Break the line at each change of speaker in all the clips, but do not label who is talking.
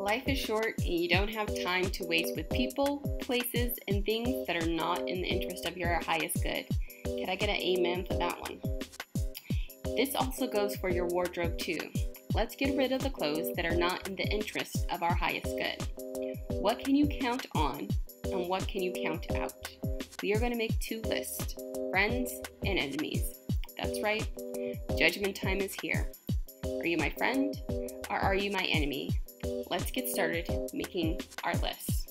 Life is short and you don't have time to waste with people, places, and things that are not in the interest of your highest good. Can I get an amen for that one? This also goes for your wardrobe too. Let's get rid of the clothes that are not in the interest of our highest good. What can you count on and what can you count out? We are going to make two lists, friends and enemies. That's right, judgment time is here. Are you my friend or are you my enemy? Let's get started making our lists.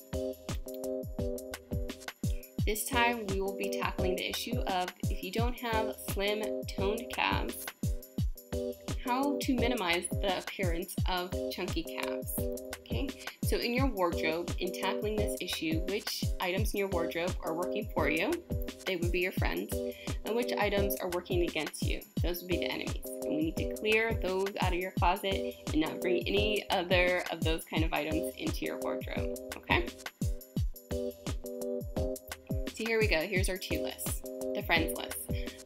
This time we will be tackling the issue of if you don't have slim, toned calves, how to minimize the appearance of chunky calves. Okay, so in your wardrobe, in tackling this issue, which items in your wardrobe are working for you? They would be your friends. And which items are working against you? Those would be the enemies. And we need to clear those out of your closet and not bring any other of those kind of items into your wardrobe. Okay? So here we go. Here's our two lists. The friends list.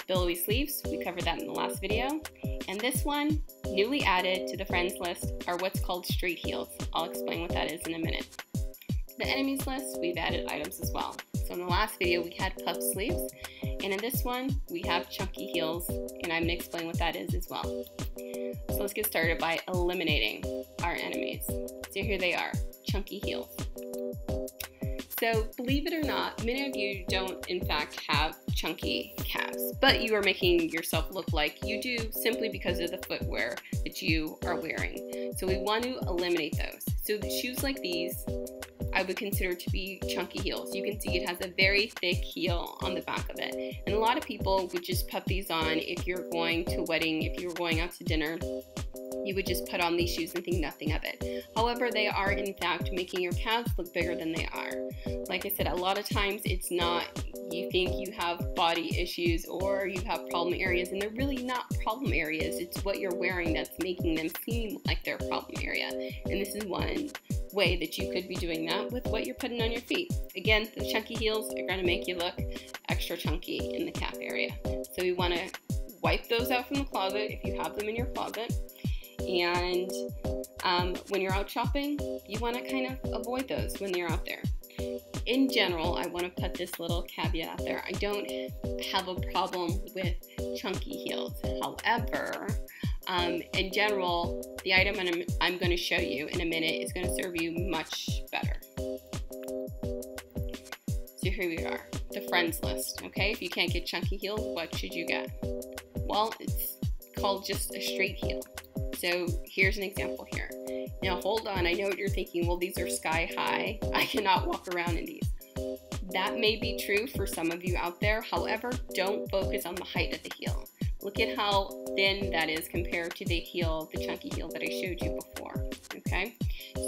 Billowy sleeves, we covered that in the last video. And this one, newly added to the friends list, are what's called straight heels. I'll explain what that is in a minute. To the enemies list, we've added items as well. So in the last video, we had puff sleeves. And in this one, we have chunky heels. And I'm going to explain what that is as well. So let's get started by eliminating our enemies. So here they are, chunky heels. So believe it or not, many of you don't in fact have chunky calves, but you are making yourself look like you do simply because of the footwear that you are wearing. So we want to eliminate those. So the shoes like these, I would consider to be chunky heels. You can see it has a very thick heel on the back of it. And a lot of people would just put these on if you're going to a wedding, if you're going out to dinner. You would just put on these shoes and think nothing of it. However, they are in fact making your calves look bigger than they are. Like I said, a lot of times it's not you think you have body issues or you have problem areas, and they're really not problem areas. It's what you're wearing that's making them seem like they're a problem area. And this is one way that you could be doing that with what you're putting on your feet. Again, the chunky heels are going to make you look extra chunky in the calf area. So we want to wipe those out from the closet if you have them in your closet. And when you're out shopping, you want to kind of avoid those when you're out there. In general, I want to put this little caveat out there. I don't have a problem with chunky heels. However, in general, the item I'm going to show you in a minute is going to serve you much better. So here we are, the friends list. Okay, if you can't get chunky heels, what should you get? Well, it's called just a straight heel. So here's an example here. Now hold on, I know what you're thinking, well these are sky high, I cannot walk around in these. That may be true for some of you out there, however, don't focus on the height of the heel. Look at how thin that is compared to the heel, the chunky heel that I showed you before, okay?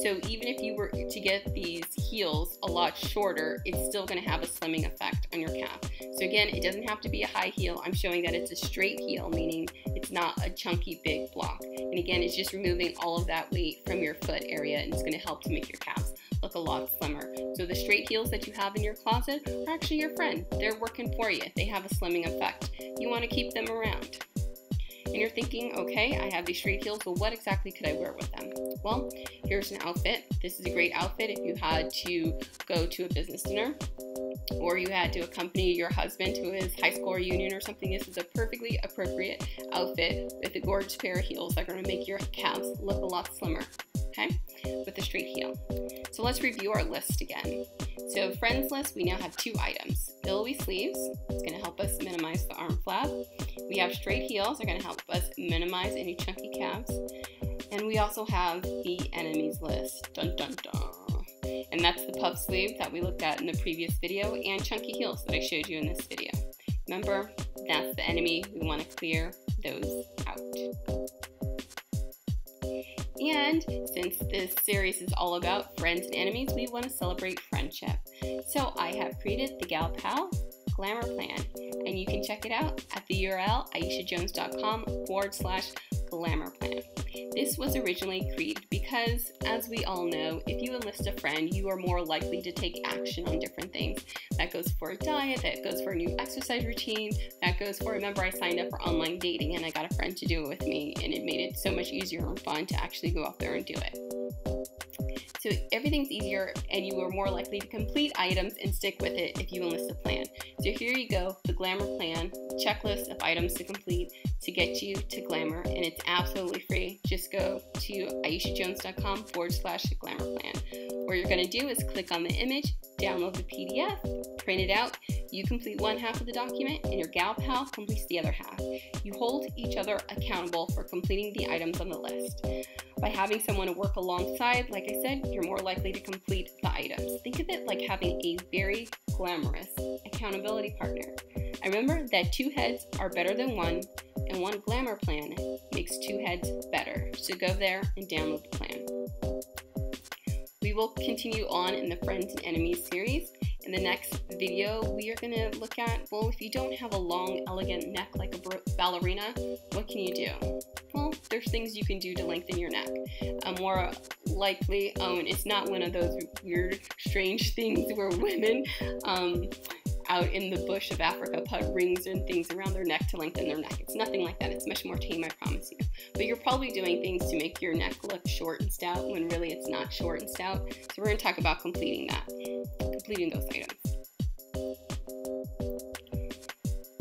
So even if you were to get these heels a lot shorter, it's still going to have a slimming effect on your calf. So again, it doesn't have to be a high heel. I'm showing that it's a straight heel, meaning it's not a chunky big block. And again, it's just removing all of that weight from your foot area, and it's going to help to make your calves look a lot slimmer. So the straight heels that you have in your closet are actually your friend. They're working for you. They have a slimming effect. You want to keep them around. And you're thinking, okay, I have these straight heels, but what exactly could I wear with them? Well, here's an outfit. This is a great outfit if you had to go to a business dinner or you had to accompany your husband to his high school reunion or something. This is a perfectly appropriate outfit with a gorgeous pair of heels that are going to make your calves look a lot slimmer, okay, with a straight heel. So let's review our list again. So friends list, we now have two items. Billowy sleeves, it's going to help us minimize the arm flab. We have straight heels, they're going to help us minimize any chunky calves. And we also have the enemies list, dun dun dun. And that's the puff sleeve that we looked at in the previous video and chunky heels that I showed you in this video. Remember, that's the enemy. We want to clear those out. And since this series is all about friends and enemies, we want to celebrate friendship. So I have created the Gal Pal Glamour Plan, and you can check it out at the URL aishajones.com/Glamour Plan. This was originally created because, as we all know, if you enlist a friend, you are more likely to take action on different things. That goes for a diet, that goes for a new exercise routine, that goes for, remember I signed up for online dating and I got a friend to do it with me, and it made it so much easier and fun to actually go out there and do it. So everything's easier and you are more likely to complete items and stick with it if you enlist a plan. So here you go, the Glamour Plan, checklist of items to complete to get you to Glamour, and it's absolutely free. Just go to aishajones.com/Glamour Plan. What you're going to do is click on the image, download the PDF, print it out. You complete one half of the document and your gal pal completes the other half. You hold each other accountable for completing the items on the list. By having someone to work alongside, like I said, you're more likely to complete the items. Think of it like having a very glamorous accountability partner. I remember that 2 heads are better than 1, and one Glamour Plan makes 2 heads better. So go there and download the plan. We will continue on in the Friends and Enemies series. In the next video, we are going to look at, well, if you don't have a long, elegant neck like a ballerina, what can you do? Well, there's things you can do to lengthen your neck. More likely, and it's not one of those weird, strange things where women out in the bush of Africa put rings and things around their neck to lengthen their neck. It's nothing like that. It's much more tame, I promise you. But you're probably doing things to make your neck look short and stout when really it's not short and stout. So we're going to talk about completing those items.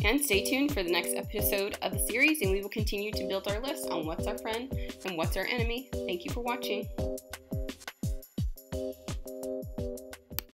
And stay tuned for the next episode of the series, and we will continue to build our list on what's our friend and what's our enemy. Thank you for watching.